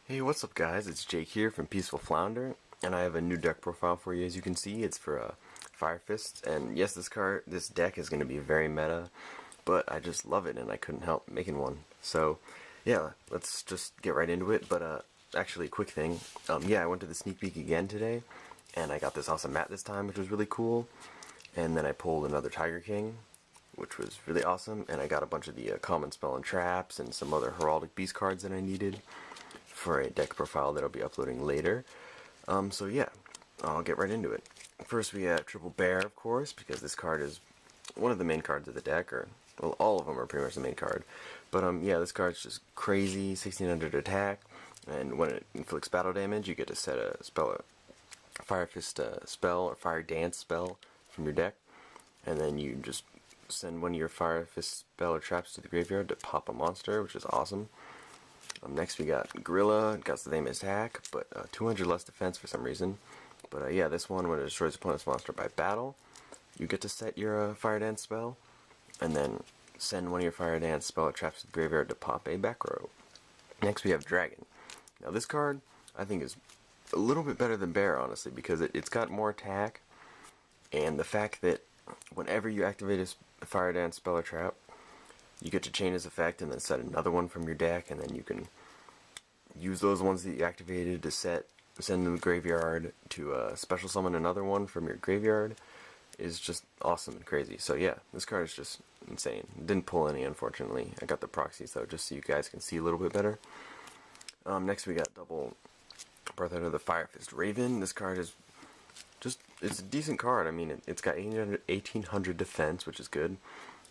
Hey, what's up guys? It's Jake here from Peaceful Flounder, and I have a new deck profile for you. As you can see, it's for Fire Fist, and yes, this deck is going to be very meta, but I just love it, and I couldn't help making one. So, yeah, let's just get right into it. But actually, quick thing, yeah, I went to the sneak peek again today, and I got this awesome mat this time, which was really cool. And then I pulled another Tiger King, which was really awesome, and I got a bunch of the common spell and traps and some other heraldic beast cards that I needed for a deck profile that I'll be uploading later. So yeah, I'll get right into it. First we have Triple Bear, of course, because this card is one of the main cards of the deck, or, well, all of them are pretty much the main card. But yeah, this card's just crazy, 1600 attack, and when it inflicts battle damage, you get to set a spell, a Fire Fist spell, or Fire Dance spell from your deck, and then you just send one of your Fire Fist spell or traps to the graveyard to pop a monster, which is awesome. Next we got Gorilla, got the same attack, but 200 less defense for some reason. But yeah, this one, when it destroys opponent's monster by battle, you get to set your Fire Dance spell, and then send one of your Fire Dance spell or traps to the graveyard to pop a back row. Next we have Dragon. Now this card, I think, is a little bit better than Bear, honestly, because it's got more attack, and the fact that whenever you activate a Fire Dance spell or trap, you get to chain his effect and then set another one from your deck, and then you can use those ones that you activated to send to the graveyard to special summon another one from your graveyard. Is just awesome and crazy. So yeah, this card is just insane. Didn't pull any, unfortunately. I got the proxies though, just so you guys can see a little bit better. Next we got double Brotherhood of the Fire Fist Raven. This card is just, it's a decent card. I mean, it's got 1800 defense, which is good.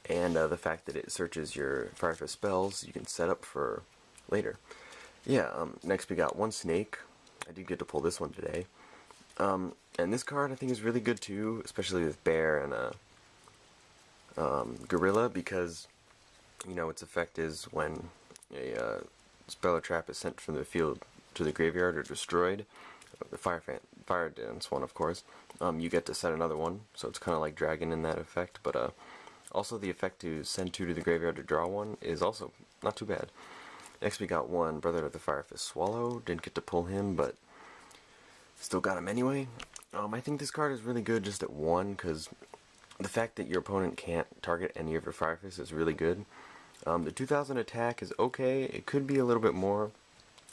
And the fact that it searches your Fire Fist spells, you can set up for later. Yeah, next we got one Snake. I did get to pull this one today. And this card I think is really good too, especially with Bear and Gorilla, because, you know, its effect is when a spell or trap is sent from the field to the graveyard or destroyed, the Fire Dance one, of course, you get to set another one, so it's kind of like Dragon in that effect, but also the effect to send two to the graveyard to draw one is also not too bad. Next we got one Brother of the Fire Fist Swallow. Didn't get to pull him, but still got him anyway. I think this card is really good just at 1, because the fact that your opponent can't target any of your Fire Fists is really good. The 2000 attack is okay. It could be a little bit more,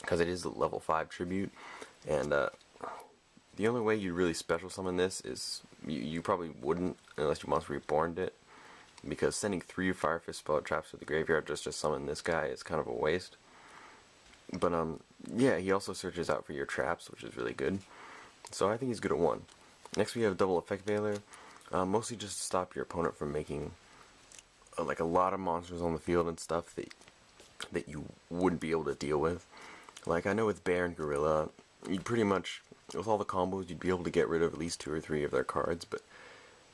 because it is a level 5 tribute, and the only way you really special summon this is, you probably wouldn't unless you Monster Reborned it, because sending 3 Fire Fist spell traps to the graveyard just to summon this guy is kind of a waste. But yeah, he also searches out for your traps, which is really good. So I think he's good at 1. Next we have Double Effect Veiler, mostly just to stop your opponent from making like a lot of monsters on the field and stuff that you wouldn't be able to deal with. Like I know with Bear and Gorilla, you pretty much, with all the combos, you'd be able to get rid of at least 2 or 3 of their cards, but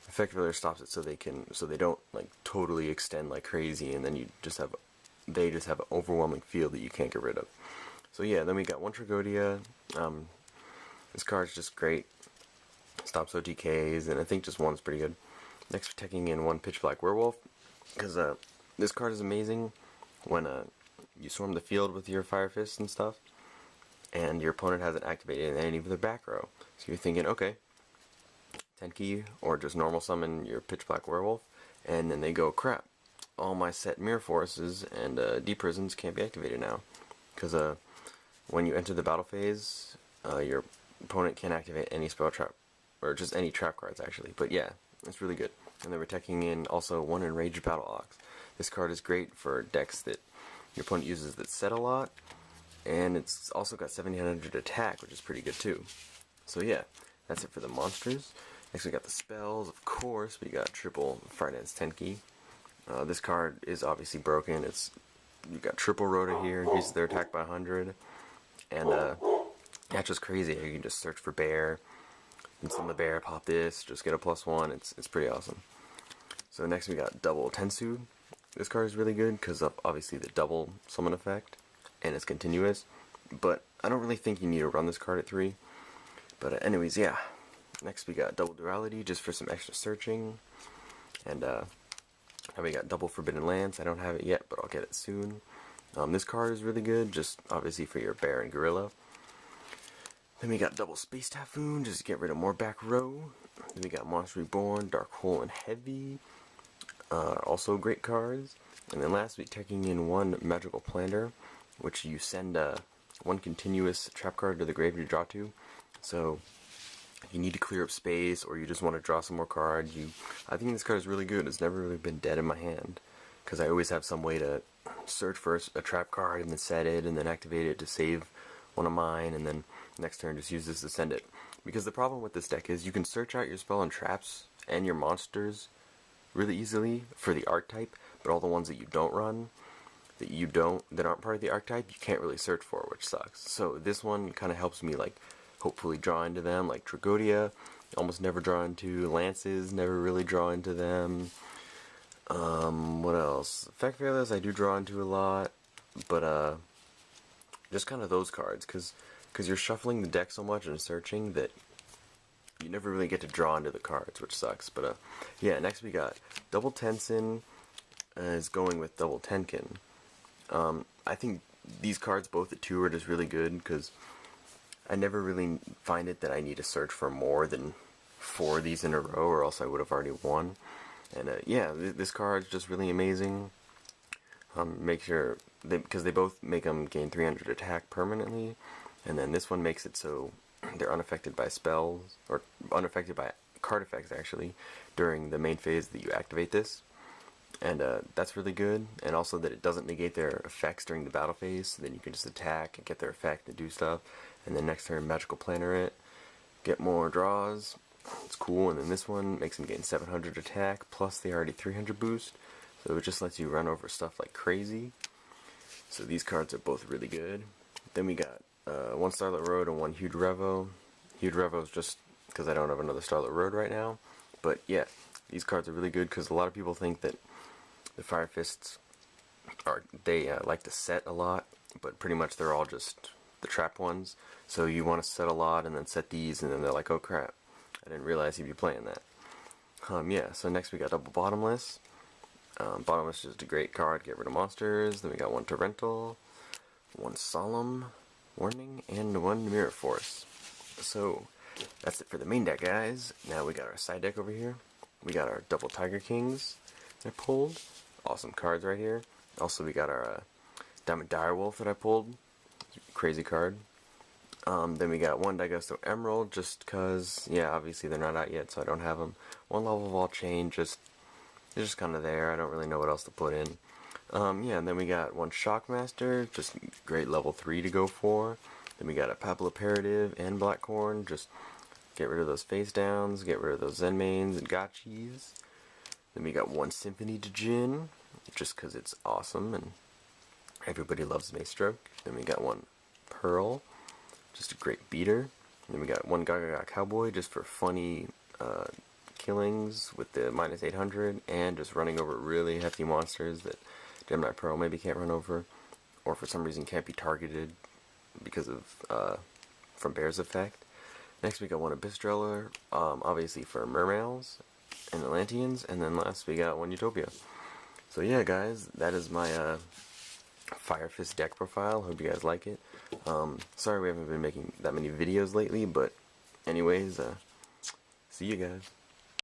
Effect Veiler stops it so they don't like totally extend like crazy, and then they just have an overwhelming field that you can't get rid of. So yeah, then we got one Tragodia. This card's just great. Stops OTKs, and I think just 1's pretty good. Next we're taking in one Pitch Black Werewolf, because this card is amazing when you swarm the field with your Fire Fists and stuff, and your opponent hasn't activated any of their back row. So you're thinking, okay, Tenki, or just normal summon your Pitch Black Werewolf, and then they go, crap, all my set Mirror Forces and Deep Prisons can't be activated now, because when you enter the battle phase, your opponent can't activate any spell trap, or just any trap cards actually, but yeah, it's really good. And then we're taking in also one Enraged Battle Ox. This card is great for decks that your opponent uses that set a lot, and it's also got 1700 attack, which is pretty good too. So yeah, that's it for the monsters. Next we got the spells, of course. We got triple Fire Dance Tenki. This card is obviously broken. You got triple Rhoda here, increases their attack by 100, and that's just crazy. You can just search for Bear, and summon the Bear, pop this, just get a +1. It's pretty awesome. So next we got double Tensu. This card is really good because of obviously the double summon effect, and it's continuous. But I don't really think you need to run this card at 3. But anyways, yeah. Next we got double Duality, just for some extra searching. And we got double Forbidden Lance. I don't have it yet, but I'll get it soon. This card is really good, just obviously for your bear and gorilla. Then we got Double Space Typhoon, just to get rid of more back row. Then we got Monster Reborn, Dark Hole, and Heavy. Also great cards. And then last week, taking in one Magical Planter, which you send one continuous trap card to the grave to draw to. So if you need to clear up space, or you just want to draw some more cards, I think this card is really good. It's never really been dead in my hand, because I always have some way to search for a trap card and then set it and then activate it to save one of mine, and then next turn just use this to send it. Because the problem with this deck is you can search out your spell and traps and your monsters really easily for the archetype, but all the ones that you don't run, that aren't part of the archetype, you can't really search for, which sucks. So this one kind of helps me, like, hopefully draw into them, like Tragodia, almost never draw into. Lances, never really draw into them. What else? Effect Failures I do draw into a lot, but just kind of those cards, because you're shuffling the deck so much and searching that you never really get to draw into the cards, which sucks. But yeah, next we got Double Tenzin is going with Double Tenkin. I think these cards, both at 2, are just really good, because I never really find it that I need to search for more than 4 of these in a row, or else I would have already won. And yeah, this card is just really amazing. Make sure, because they both make them gain 300 attack permanently, and then this one makes it so they're unaffected by spells, or unaffected by card effects actually, during the main phase that you activate this. And that's really good, and also that it doesn't negate their effects during the battle phase, so then you can just attack and get their effect and do stuff, and then next turn Magical Planter it, get more draws. It's cool. And then this one makes them gain 700 attack, plus the already 300 boost, so it just lets you run over stuff like crazy. So these cards are both really good. Then we got one Starlit Road and one Huge Revo. Huge Revo is just because I don't have another Starlit Road right now. But yeah, these cards are really good, because a lot of people think that the Fire Fists like to set a lot, but pretty much they're all just the trap ones. So you want to set a lot and then set these, and then they're like, oh crap, I didn't realize you'd be playing that. Yeah, so next we got Double Bottomless. Bottomless is just a great card, get rid of monsters. Then we got one Torrental, one Solemn Warning, and one Mirror Force. So that's it for the main deck, guys. Now we got our side deck over here. We got our Double Tiger Kings that I pulled. Awesome cards right here. Also, we got our Diamond Direwolf that I pulled. Crazy card. Then we got one Daigusto Emerald, just cause, yeah, obviously they're not out yet, so I don't have them. One Level Wall Chain, they're just kind of there. I don't really know what else to put in. Yeah, and then we got one Shockmaster, just great level 3 to go for. Then we got a Papilloperative and Blackcorn, just get rid of those face downs, get rid of those Zenmains and Gotchis. Then we got one Symphony to Jin, just because it's awesome and everybody loves Mace Stroke. Then we got one Pearl, just a great beater. And then we got one Gaga Cowboy, just for funny killings with the minus 800, and just running over really hefty monsters that Gemini Pearl maybe can't run over, or for some reason can't be targeted because of from Bear's effect. Next we got one Abyss Driller, obviously for Mermails and Atlanteans, and then last we got one Utopia. So yeah, guys, that is my Fire Fist deck profile. Hope you guys like it. Sorry we haven't been making that many videos lately, but anyways, see you guys.